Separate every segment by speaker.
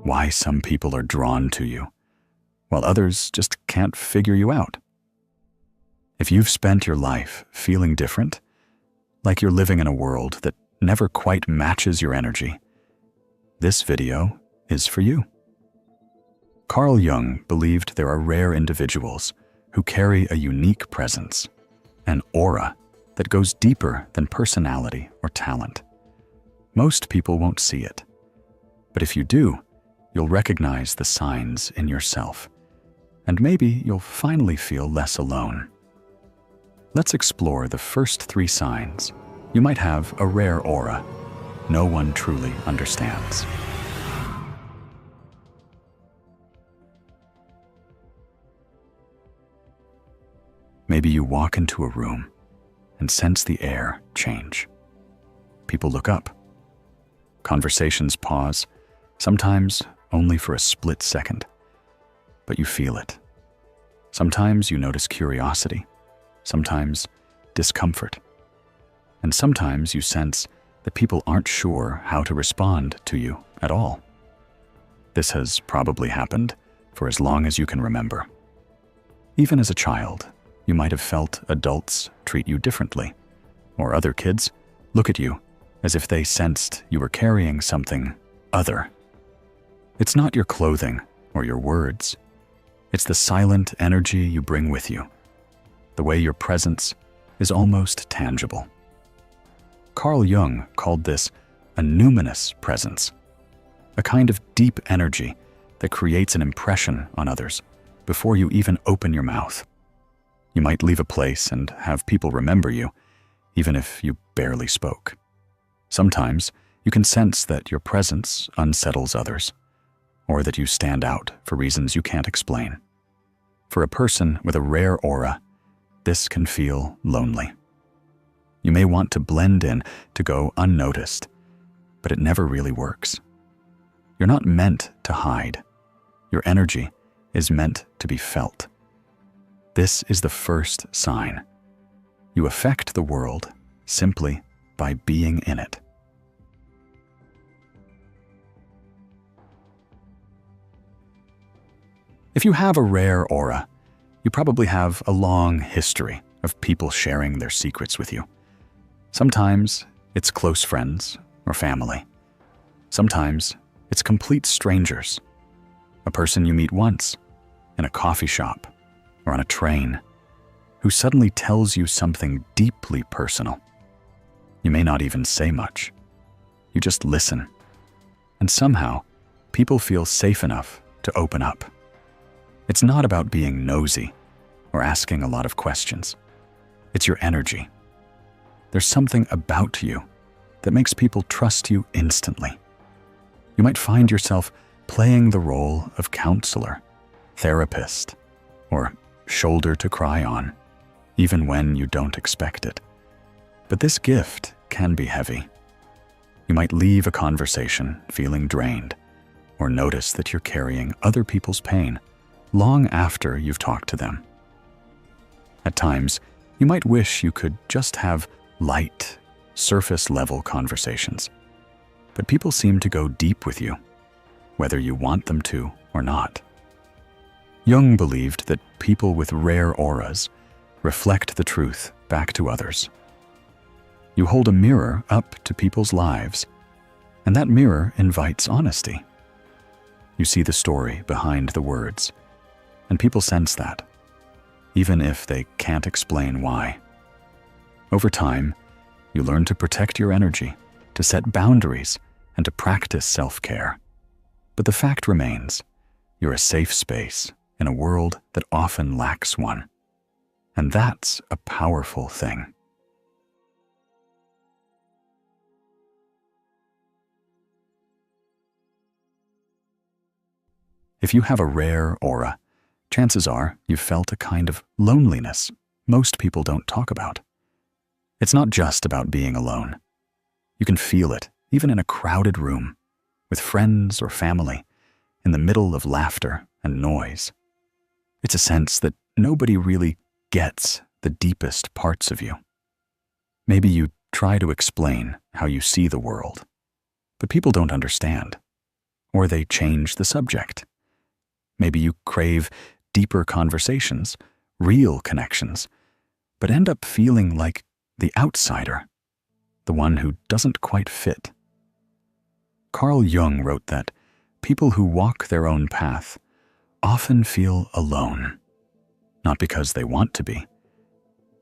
Speaker 1: why some people are drawn to you, while others just can't figure you out. If you've spent your life feeling different, like you're living in a world that never quite matches your energy, this video is for you. Carl Jung believed there are rare individuals who carry a unique presence, an aura that goes deeper than personality or talent. Most people won't see it, but if you do, you'll recognize the signs in yourself, and maybe you'll finally feel less alone. Let's explore the first 3 signs you might have a rare aura no one truly understands. Maybe you walk into a room and sense the air change. People look up. Conversations pause, sometimes only for a split second, but you feel it. Sometimes you notice curiosity, sometimes discomfort, and sometimes you sense that people aren't sure how to respond to you at all. This has probably happened for as long as you can remember. Even as a child, you might have felt adults treat you differently, or other kids look at you as if they sensed you were carrying something other. It's not your clothing or your words. It's the silent energy you bring with you, the way your presence is almost tangible. Carl Jung called this a numinous presence, a kind of deep energy that creates an impression on others before you even open your mouth. You might leave a place and have people remember you, even if you barely spoke. Sometimes you can sense that your presence unsettles others, or that you stand out for reasons you can't explain. For a person with a rare aura, this can feel lonely. You may want to blend in, to go unnoticed, but it never really works. You're not meant to hide. Your energy is meant to be felt. This is the first sign. You affect the world simply by being in it. If you have a rare aura, you probably have a long history of people sharing their secrets with you. Sometimes it's close friends or family. Sometimes it's complete strangers, a person you meet once in a coffee shop or on a train, who suddenly tells you something deeply personal. You may not even say much. You just listen. And somehow, people feel safe enough to open up. It's not about being nosy or asking a lot of questions. It's your energy. There's something about you that makes people trust you instantly. You might find yourself playing the role of counselor, therapist, or shoulder to cry on, even when you don't expect it. But this gift can be heavy. You might leave a conversation feeling drained, or notice that you're carrying other people's pain long after you've talked to them. At times, you might wish you could just have light, surface-level conversations. But people seem to go deep with you, whether you want them to or not. Jung believed that people with rare auras reflect the truth back to others. You hold a mirror up to people's lives, and that mirror invites honesty. You see the story behind the words, and people sense that, even if they can't explain why. Over time, you learn to protect your energy, to set boundaries, and to practice self-care. But the fact remains, you're a safe space in a world that often lacks one. And that's a powerful thing. If you have a rare aura, chances are you've felt a kind of loneliness most people don't talk about. It's not just about being alone. You can feel it, even in a crowded room, with friends or family, in the middle of laughter and noise. It's a sense that nobody really gets the deepest parts of you. Maybe you try to explain how you see the world, but people don't understand. or they change the subject. Maybe you crave deeper conversations, real connections, but end up feeling like the outsider, the one who doesn't quite fit. Carl Jung wrote that people who walk their own path often feel alone, not because they want to be,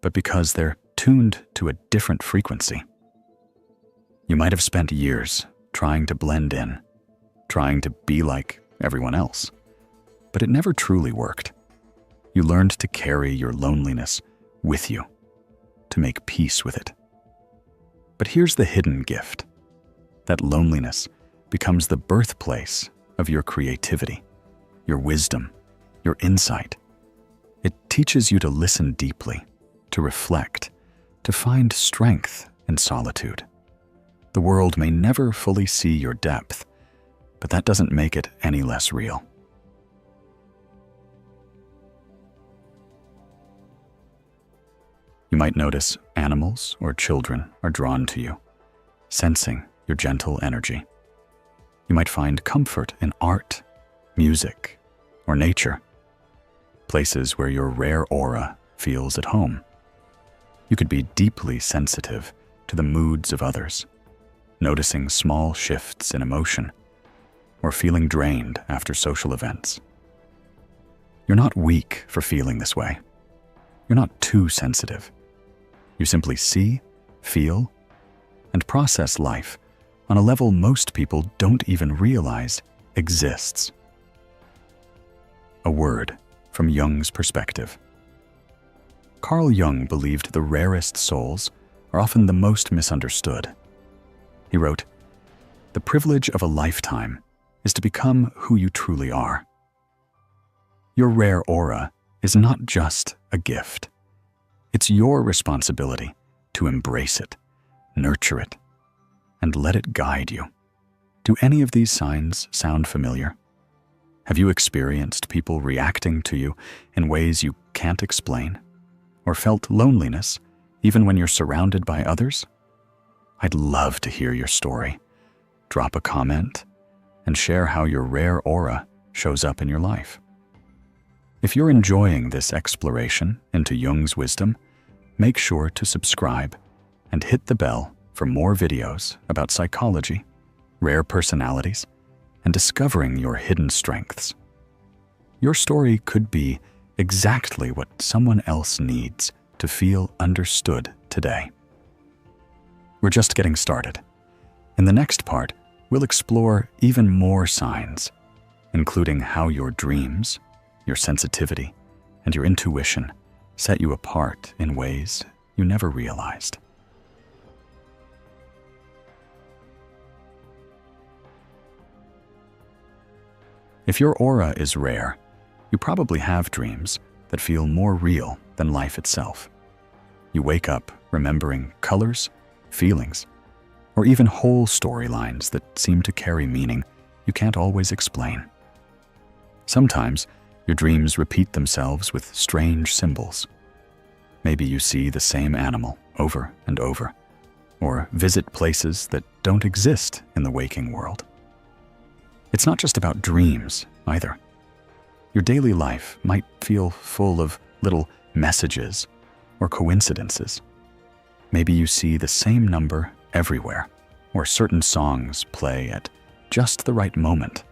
Speaker 1: but because they're tuned to a different frequency. You might have spent years trying to blend in, trying to be like everyone else, but it never truly worked. You learned to carry your loneliness with you, to make peace with it. But here's the hidden gift. That loneliness becomes the birthplace of your creativity, your wisdom, your insight. It teaches you to listen deeply, to reflect, to find strength in solitude. The world may never fully see your depth, but that doesn't make it any less real. You might notice animals or children are drawn to you, sensing your gentle energy. You might find comfort in art, music, or nature, places where your rare aura feels at home. You could be deeply sensitive to the moods of others, noticing small shifts in emotion, or feeling drained after social events. You're not weak for feeling this way. You're not too sensitive. You simply see, feel, and process life on a level most people don't even realize exists. A word from Jung's perspective. Carl Jung believed the rarest souls are often the most misunderstood. He wrote, "The privilege of a lifetime is to become who you truly are." Your rare aura is not just a gift. It's your responsibility to embrace it, nurture it, and let it guide you. Do any of these signs sound familiar? Have you experienced people reacting to you in ways you can't explain? Or felt loneliness even when you're surrounded by others? I'd love to hear your story. Drop a comment and share how your rare aura shows up in your life. If you're enjoying this exploration into Jung's wisdom, make sure to subscribe and hit the bell for more videos about psychology, rare personalities, and discovering your hidden strengths. Your story could be exactly what someone else needs to feel understood today. We're just getting started. In the next part, we'll explore even more signs, including how your dreams, your sensitivity, and your intuition set you apart in ways you never realized. If your aura is rare, you probably have dreams that feel more real than life itself. You wake up remembering colors, feelings, or even whole storylines that seem to carry meaning you can't always explain. Sometimes your dreams repeat themselves with strange symbols. Maybe you see the same animal over and over, or visit places that don't exist in the waking world. It's not just about dreams, either. Your daily life might feel full of little messages or coincidences. Maybe you see the same number everywhere, or certain songs play at just the right moment.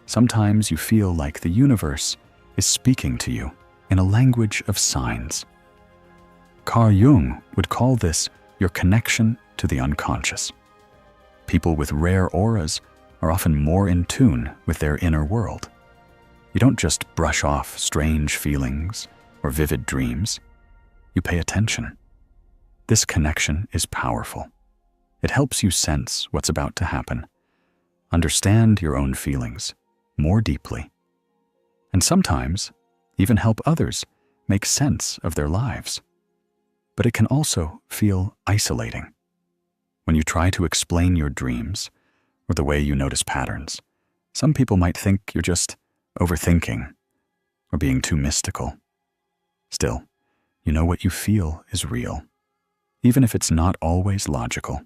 Speaker 1: Sometimes you feel like the universe is speaking to you in a language of signs. Carl Jung would call this your connection to the unconscious. People with rare auras are often more in tune with their inner world. You don't just brush off strange feelings or vivid dreams. You pay attention. This connection is powerful. It helps you sense what's about to happen, understand your own feelings more deeply, and sometimes even help others make sense of their lives. But it can also feel isolating. When you try to explain your dreams or the way you notice patterns, some people might think you're just overthinking or being too mystical. Still, you know what you feel is real, even if it's not always logical.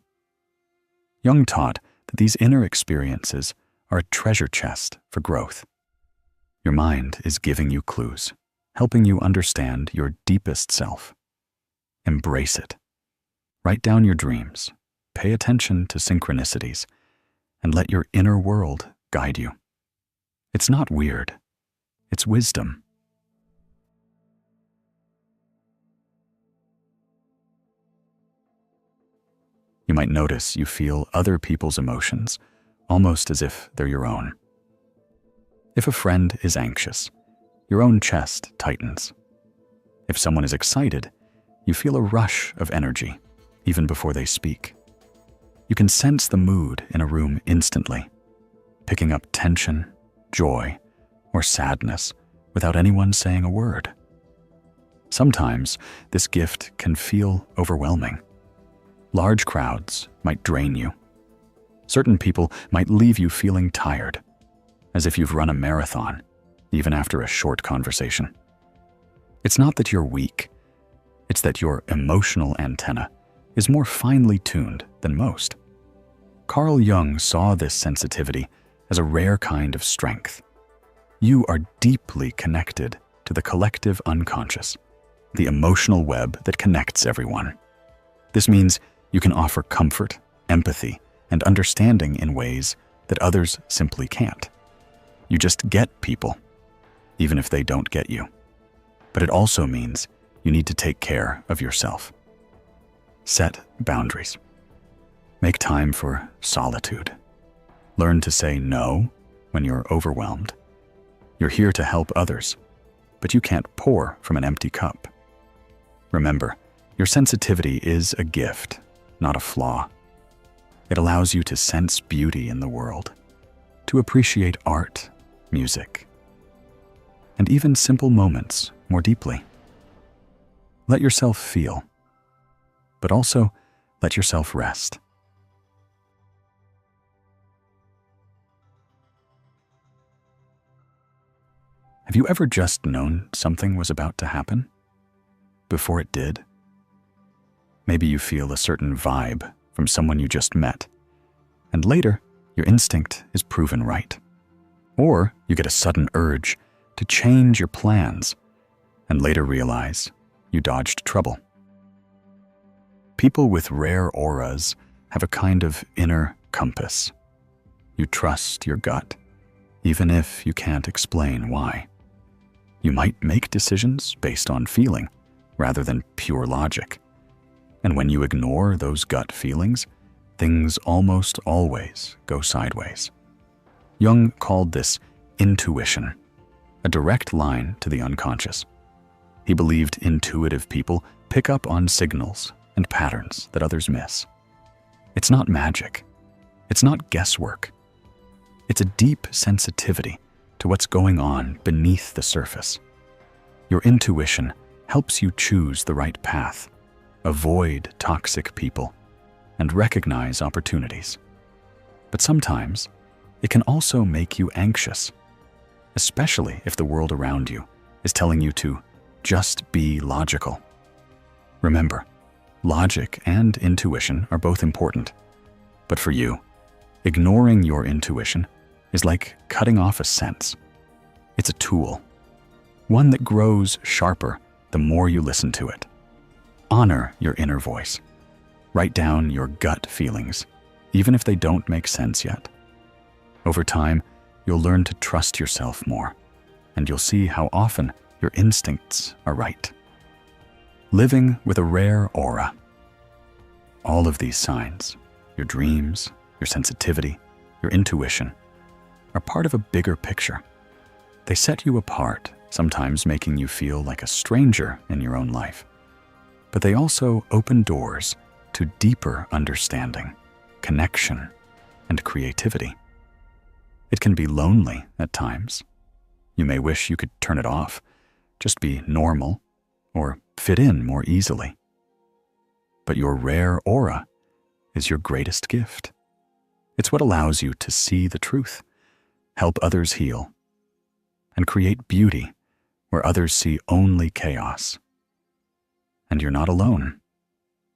Speaker 1: Jung taught that these inner experiences are a treasure chest for growth. Your mind is giving you clues, helping you understand your deepest self. Embrace it. Write down your dreams, pay attention to synchronicities, and let your inner world guide you. It's not weird. It's wisdom. You might notice you feel other people's emotions, almost as if they're your own. If a friend is anxious, your own chest tightens. If someone is excited, you feel a rush of energy, even before they speak. You can sense the mood in a room instantly, picking up tension, joy, or sadness without anyone saying a word. Sometimes this gift can feel overwhelming. Large crowds might drain you. Certain people might leave you feeling tired, as if you've run a marathon, even after a short conversation. It's not that you're weak, it's that your emotional antenna is more finely tuned than most. Carl Jung saw this sensitivity as a rare kind of strength. You are deeply connected to the collective unconscious, the emotional web that connects everyone. This means you can offer comfort, empathy, and understanding in ways that others simply can't. You just get people, even if they don't get you. But it also means you need to take care of yourself. Set boundaries. Make time for solitude. Learn to say no when you're overwhelmed. You're here to help others, but you can't pour from an empty cup. Remember, your sensitivity is a gift, not a flaw. It allows you to sense beauty in the world, to appreciate art, music, and even simple moments more deeply. Let yourself feel, but also let yourself rest. Have you ever just known something was about to happen before it did? Maybe you feel a certain vibe from someone you just met, and later your instinct is proven right. Or you get a sudden urge to change your plans, and later realize you dodged trouble. People with rare auras have a kind of inner compass. You trust your gut, even if you can't explain why. You might make decisions based on feeling rather than pure logic. And when you ignore those gut feelings, things almost always go sideways. Jung called this intuition, a direct line to the unconscious. He believed intuitive people pick up on signals and patterns that others miss. It's not magic. It's not guesswork. It's a deep sensitivity to what's going on beneath the surface. Your intuition helps you choose the right path, avoid toxic people, and recognize opportunities. But sometimes, it can also make you anxious, especially if the world around you is telling you to just be logical. Remember, logic and intuition are both important. But for you, ignoring your intuition is like cutting off a sense. It's a tool, one that grows sharper the more you listen to it. Honor your inner voice. Write down your gut feelings, even if they don't make sense yet. Over time, you'll learn to trust yourself more, and you'll see how often your instincts are right. Living with a rare aura. All of these signs, your dreams, your sensitivity, your intuition, are part of a bigger picture. They set you apart, sometimes making you feel like a stranger in your own life. But they also open doors to deeper understanding, connection, and creativity. It can be lonely at times. You may wish you could turn it off, just be normal, or fit in more easily. But your rare aura is your greatest gift. It's what allows you to see the truth, help others heal, and create beauty where others see only chaos. And you're not alone.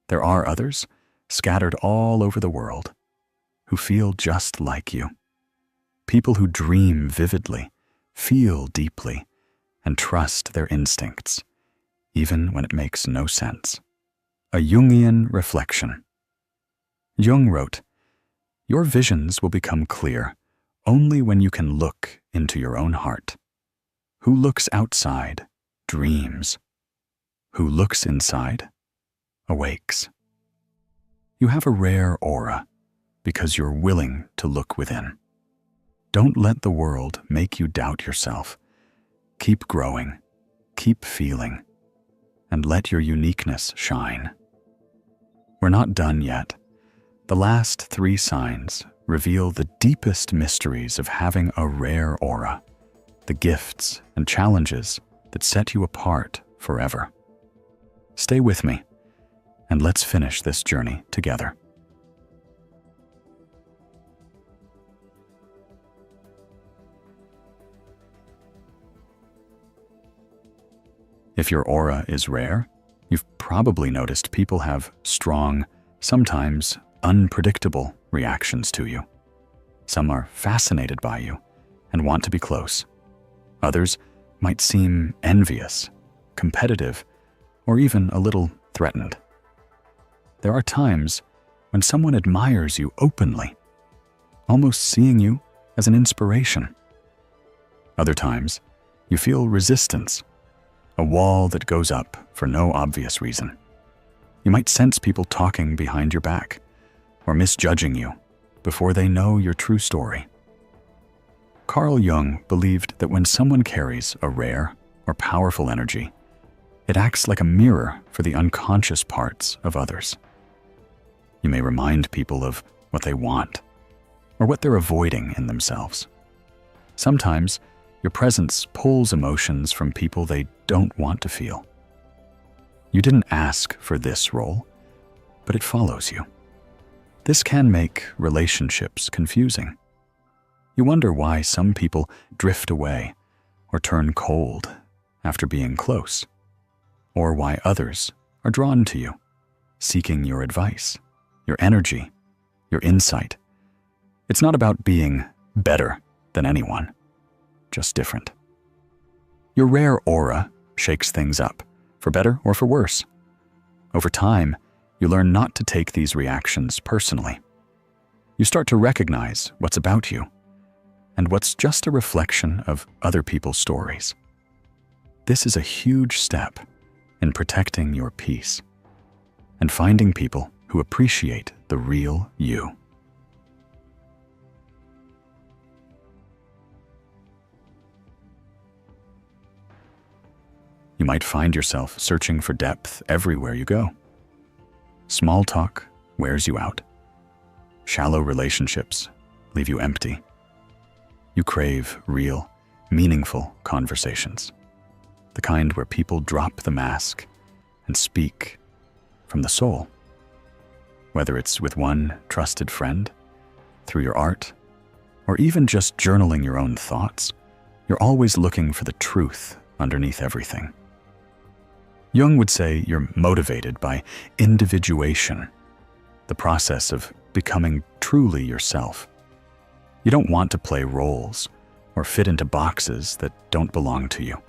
Speaker 1: There are others, scattered all over the world, who feel just like you. People who dream vividly, feel deeply, and trust their instincts, even when it makes no sense. A Jungian reflection. Jung wrote, "Your visions will become clear only when you can look into your own heart. Who looks outside dreams. Who looks inside awakes." You have a rare aura because you're willing to look within. Don't let the world make you doubt yourself. Keep growing, keep feeling, and let your uniqueness shine. We're not done yet. The last 3 signs reveal the deepest mysteries of having a rare aura, the gifts and challenges that set you apart forever. Stay with me, and let's finish this journey together. If your aura is rare, you've probably noticed people have strong, sometimes unpredictable reactions to you. Some are fascinated by you and want to be close. Others might seem envious, competitive, or even a little threatened. There are times when someone admires you openly, almost seeing you as an inspiration. Other times, you feel resistance, a wall that goes up for no obvious reason. You might sense people talking behind your back or misjudging you before they know your true story. Carl Jung believed that when someone carries a rare or powerful energy, it acts like a mirror for the unconscious parts of others. You may remind people of what they want or what they're avoiding in themselves. Sometimes, your presence pulls emotions from people they don't want to feel. You didn't ask for this role, but it follows you. This can make relationships confusing. You wonder why some people drift away or turn cold after being close, or why others are drawn to you, seeking your advice, your energy, your insight. It's not about being better than anyone, just different. Your rare aura shakes things up, for better or for worse. Over time, you learn not to take these reactions personally. You start to recognize what's about you and what's just a reflection of other people's stories. This is a huge step in protecting your peace and finding people who appreciate the real you. You might find yourself searching for depth everywhere you go. Small talk wears you out. Shallow relationships leave you empty. You crave real, meaningful conversations, the kind where people drop the mask and speak from the soul. Whether it's with one trusted friend, through your art, or even just journaling your own thoughts, you're always looking for the truth underneath everything. Jung would say you're motivated by individuation, the process of becoming truly yourself. You don't want to play roles or fit into boxes that don't belong to you.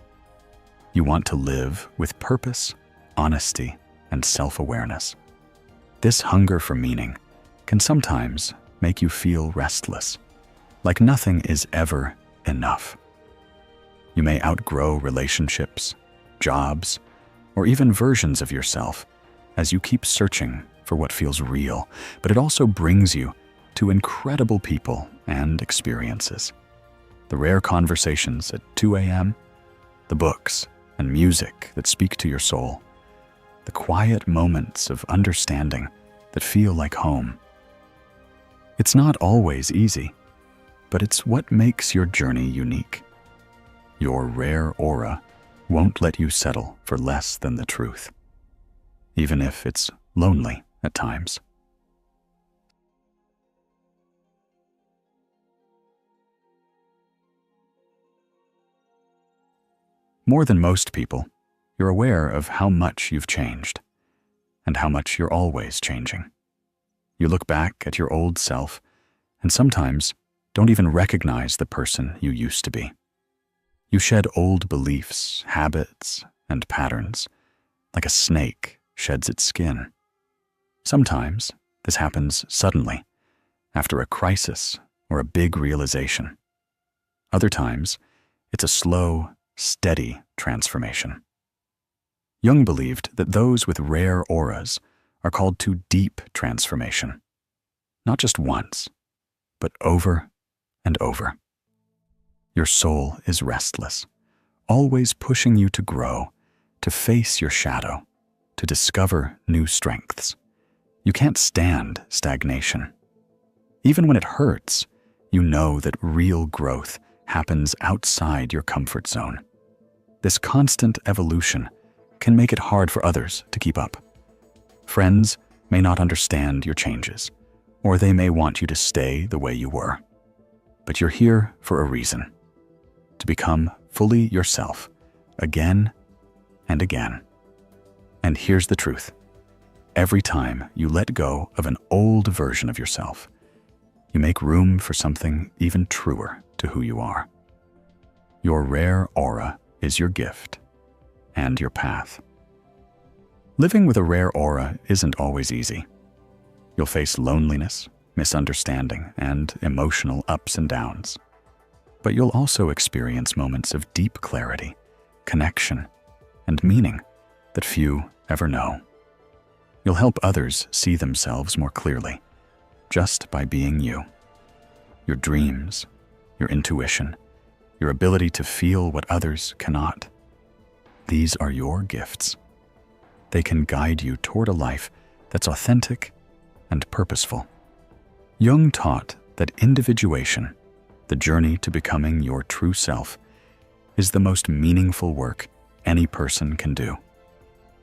Speaker 1: You want to live with purpose, honesty, and self-awareness. This hunger for meaning can sometimes make you feel restless, like nothing is ever enough. You may outgrow relationships, jobs, or even versions of yourself as you keep searching for what feels real, but it also brings you to incredible people and experiences. The rare conversations at 2 a.m., the books and music that speak to your soul, the quiet moments of understanding that feel like home. It's not always easy, but it's what makes your journey unique. Your rare aura won't let you settle for less than the truth, even if it's lonely at times. More than most people, you're aware of how much you've changed and how much you're always changing. You look back at your old self, and sometimes don't even recognize the person you used to be. You shed old beliefs, habits, and patterns, like a snake sheds its skin. Sometimes this happens suddenly, after a crisis or a big realization. Other times, it's a slow, steady transformation. Jung believed that those with rare auras are called to deep transformation, not just once, but over and over. Your soul is restless, always pushing you to grow, to face your shadow, to discover new strengths. You can't stand stagnation. Even when it hurts, you know that real growth happens outside your comfort zone. This constant evolution can make it hard for others to keep up. Friends may not understand your changes, or they may want you to stay the way you were. But you're here for a reason, to become fully yourself, again and again. And here's the truth. Every time you let go of an old version of yourself, you make room for something even truer to who you are. Your rare aura is your gift and your path. Living with a rare aura isn't always easy. You'll face loneliness, misunderstanding, and emotional ups and downs. But you'll also experience moments of deep clarity, connection, and meaning that few ever know. You'll help others see themselves more clearly, just by being you. Your dreams, your intuition, your ability to feel what others cannot. These are your gifts. They can guide you toward a life that's authentic and purposeful. Jung taught that individuation, the journey to becoming your true self, is the most meaningful work any person can do.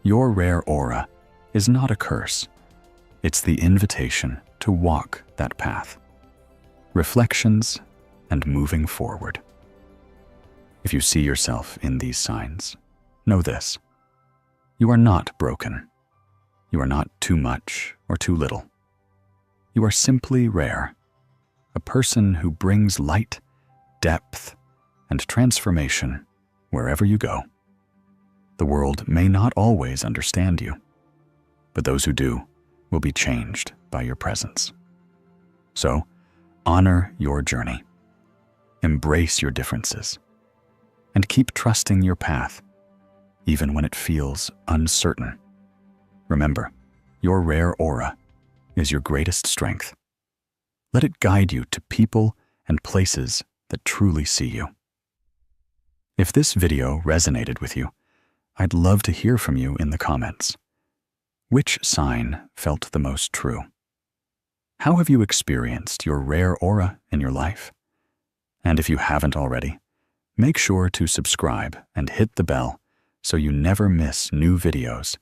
Speaker 1: Your rare aura is not a curse. It's the invitation to walk that path. Reflections and moving forward. If you see yourself in these signs, know this: you are not broken. You are not too much or too little. You are simply rare, a person who brings light, depth, and transformation wherever you go. The world may not always understand you, but those who do will be changed by your presence. So, honor your journey, embrace your differences, and keep trusting your path, even when it feels uncertain. Remember, your rare aura is your greatest strength. Let it guide you to people and places that truly see you. If this video resonated with you, I'd love to hear from you in the comments. Which sign felt the most true? How have you experienced your rare aura in your life? And if you haven't already, make sure to subscribe and hit the bell so you never miss new videos